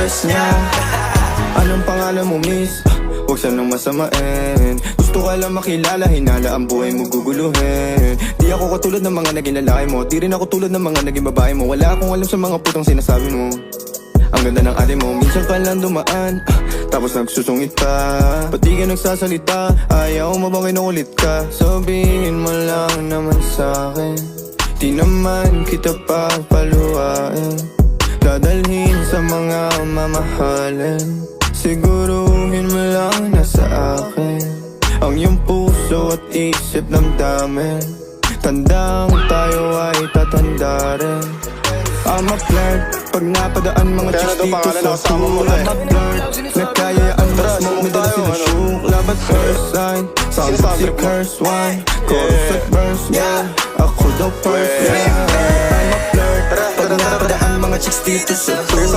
first niya. Anong pangalan mo, miss? Huwag sanang masamain. Gusto ka lang makilala, hinala ang buhay mo guguluhin. Di ako katulad ng mga naging lalaki mo, di rin ako tulad ng mga naging babae mo. Wala akong alam sa mga putang sinasabi mo. Ang ganda ng ate mo, minsan ka lang dumaan, tapos nagsusungit pa. Ba't di ka nagsasalita? Ayaw mo bang kinukulit ka? Sabihin mo lang naman sa'kin, di naman kita papaluhain. Dadalhin sa mga mamahalin. Siguruhin mo lang na sa akin ang iyong puso at isip damdamin. Tandang tayo ay tatanda rin. I'm a flirt, pag napadaan mga chicks dito sa school. I'm a flirt, nagkayaan mo smoke, may dala sila shook. Love at first sight, sounds like the curse one. Chorus at verse, yeah, ako daw first, yeah. I'm a flirt, pag napadaan mga chicks dito sa school.